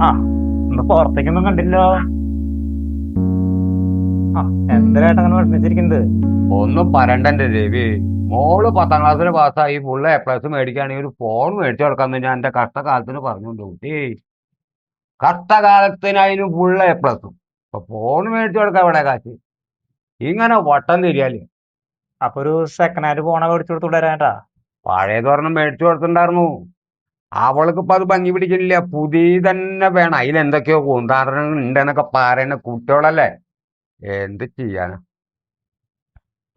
ആ ഇന്ന് പുറത്തേക്കൊന്നും കണ്ടില്ലോ. ആ എന്തിനായിട്ട് അങ്ങനെ വിഷമിച്ചിരിക്കുന്നത്? ഒന്നും പറയണ്ട എന്റെ രവി. മോള് 10ാം ക്ലാസ്സിൽ പാസ്സായി ഫുള്ള് A+ മേടിക്കുകയാണെങ്കിൽ ഒരു ഫോൺ മേടിച്ചു കൊടുക്കാന്ന് ഞാൻ എന്റെ കഷ്ടകാലത്തിന് പറഞ്ഞുകൊണ്ട് കുട്ടി. കഷ്ടകാലത്തിന് അതിന് ഫുള്ള് A+. ഇപ്പൊ ഫോൺ മേടിച്ചു കൊടുക്കാൻ ഇവിടെ കാശ് ഇങ്ങനെ വട്ടം തിരിയാല്. അപ്പൊ ഒരു സെക്കൻഡ് ഹാൻഡ് ഫോണൊക്കെ മേടിച്ചു കൊടുത്തുവിടാനായിട്ടാ. പഴയതൊരെണ്ണം മേടിച്ചു കൊടുത്തിട്ടുണ്ടായിരുന്നു. അവൾക്ക് ഇപ്പൊ അത് ഭംഗി പിടിക്കുന്നില്ല, പുതിയ തന്നെ വേണം. അതിലെന്തൊക്കെയോ കൂന്താടനങ്ങൾ ഉണ്ടെന്നൊക്കെ പറയുന്ന കുട്ടികളല്ലേ, എന്ത് ചെയ്യാനാ.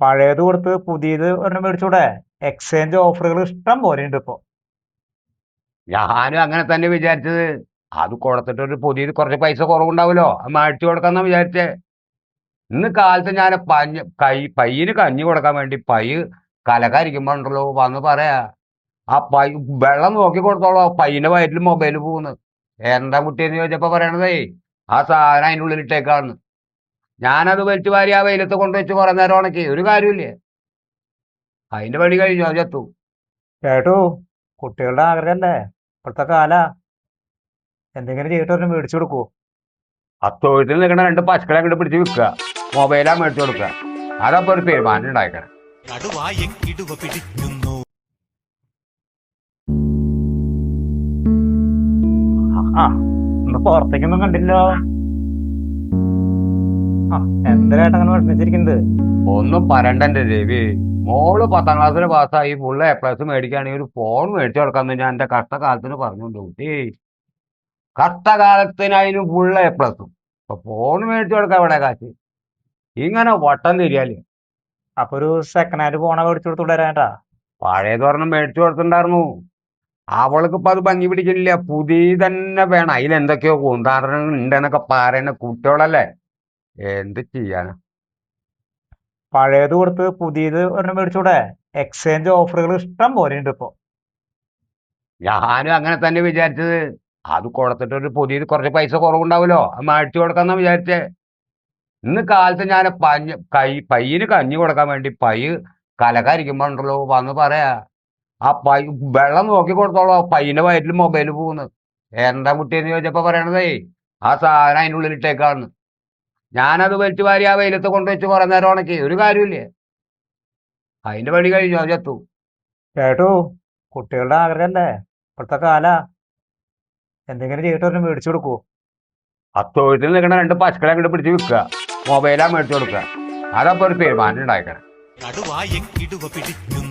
പഴയത് കൊടുത്ത് പുതിയത് ഒരെണ്ണം മേടിച്ചൂടെ? എക്സ്ചേഞ്ച് ഓഫറുകൾ ഇഷ്ടം പോലെ ഉണ്ട് ഇപ്പൊ. ഞാനും അങ്ങനെ തന്നെ വിചാരിച്ചത്. അത് കൊടുത്തിട്ട് ഒരു പുതിയത് കുറച്ച് പൈസ കുറവുണ്ടാവുമല്ലോ, അത് മേടിച്ചു കൊടുക്കാന്നാ വിചാരിച്ചേ. ഇന്ന് കാലത്ത് ഞാൻ പയ്യന് കഞ്ഞി കൊടുക്കാൻ വേണ്ടി കലകരിക്കുമ്പോ ഉണ്ടല്ലോ വന്ന് പറയാ, ആ വെള്ളം നോക്കി കൊടുത്തോളൂ, പയ്യന്റെ വയറ്റിൽ മൊബൈൽ പോകുന്നു. എന്താ കുട്ടിയെന്ന് ചോദിച്ചപ്പോ പറയണതേ ആ സാധനം അതിൻ്റെ ഉള്ളിലിട്ടേക്കാന്ന്. ഞാനത് വലിച്ചു വാരി ആ വെയിലത്ത് കൊണ്ടുവച്ച് കുറെ നേരം ഉണക്കി, ഒരു കാര്യമില്ലേ. അതിന്റെ പണി കഴിഞ്ഞു, അത് ചത്തു. കേട്ടു, കുട്ടികളുടെ ആഗ്രഹമല്ലേ, ഇപ്പോഴത്തെ കാല. എന്തെങ്കിലും ചെയ്തിട്ട് ഒരെണ്ണം മേടിച്ചു കൊടുക്കൂ. അത്തൊഴുത്തിൽ നിൽക്കണ രണ്ട് പശുക്കളെ അങ്ങോട്ട് പിടിച്ച് വിൽക്കുക, മൊബൈലാ മേടിച്ചു കൊടുക്കുക. അതപ്പോ ഒരു തീരുമാനം ഉണ്ടായിക്കണം. കടുവായെങ്കിടുവ പിടിക്കുന്നു. ആ ഇന്ന് പുറത്തേക്കൊന്നും കണ്ടില്ലോ. ആ എന്തിനായിട്ട് അങ്ങനെ വിഷമിച്ചിരിക്കുന്നത്? ഒന്നും പറയണ്ട എന്റെ രവി. മോള് 10ാം ക്ലാസ്സിൽ പാസ്സായി ഫുള്ള് A+ മേടിക്കുകയാണെങ്കിൽ ഒരു ഫോൺ മേടിച്ചു കൊടുക്കാന്ന് ഞാൻ എന്റെ കഷ്ടകാലത്തിന് പറഞ്ഞുകൊണ്ട് കുട്ടി. കഷ്ടകാലത്തിന് അതിന് ഫുള്ള് A+. ഇപ്പൊ ഫോൺ മേടിച്ചു കൊടുക്കാൻ ഇവിടെ കാശ് ഇങ്ങനെ വട്ടം തിരിയാല്. അപ്പൊ ഒരു സെക്കൻഡ് ഹാൻഡ് ഫോണൊക്കെ മേടിച്ചു കൊടുത്തുവിടാനായിട്ടാ. പഴയതൊരെണ്ണം മേടിച്ചു കൊടുത്തിട്ടുണ്ടായിരുന്നു. അവൾക്ക് ഇപ്പൊ അത് ഭംഗി പിടിക്കുന്നില്ല, പുതിയ തന്നെ വേണം. അതിലെന്തൊക്കെയോ കൂന്താടനങ്ങൾ ഉണ്ടെന്നൊക്കെ പറയുന്ന കുട്ടികളല്ലേ, എന്ത് ചെയ്യാനാ. പഴയത് കൊടുത്ത് പുതിയത് ഒരെണ്ണം മേടിച്ചൂടെ? എക്സ്ചേഞ്ച് ഓഫറുകൾ ഇഷ്ടം പോലെ ഉണ്ട് ഇപ്പൊ. ഞാനും അങ്ങനെ തന്നെ വിചാരിച്ചത്. അത് കൊടുത്തിട്ട് ഒരു പുതിയത് കുറച്ച് പൈസ കുറവുണ്ടാവുമല്ലോ, അത് മേടിച്ചു കൊടുക്കാന്നാ വിചാരിച്ചേ. ഇന്ന് കാലത്ത് ഞാൻ പയ്യന് കഞ്ഞി കൊടുക്കാൻ വേണ്ടി കലകരിക്കുമ്പോ ഉണ്ടല്ലോ വന്ന് പറയാ, ആ വെള്ളം നോക്കി കൊടുത്തോളൂ, പയ്യന്റെ വയറ്റിൽ മൊബൈൽ പോകുന്നു. എന്താ കുട്ടിയെന്ന് ചോദിച്ചപ്പോ പറയണതേ ആ സാധനം അതിൻ്റെ ഉള്ളിലിട്ടേക്കാന്ന്. ഞാനത് വലിച്ചു വാരി ആ വെയിലത്ത് കൊണ്ടുവച്ച് കുറെ നേരം ഉണക്കി, ഒരു കാര്യമില്ലേ. അതിന്റെ പണി കഴിഞ്ഞു, അത് ചത്തു. കേട്ടു, കുട്ടികളുടെ ആഗ്രഹമല്ലേ, ഇപ്പോഴത്തെ കാല. എന്തെങ്കിലും ചെയ്തിട്ട് ഒരെണ്ണം മേടിച്ചു കൊടുക്കൂ. അത്തൊഴുത്തിൽ നിൽക്കണ രണ്ട് പശുക്കളെ അങ്ങോട്ട് പിടിച്ച് വിൽക്കുക, മൊബൈലാ മേടിച്ചു കൊടുക്കുക. അതപ്പോ ഒരു തീരുമാനം ഉണ്ടായിക്കണം. കടുവായെങ്കിടുവ പിടിക്കുന്നു.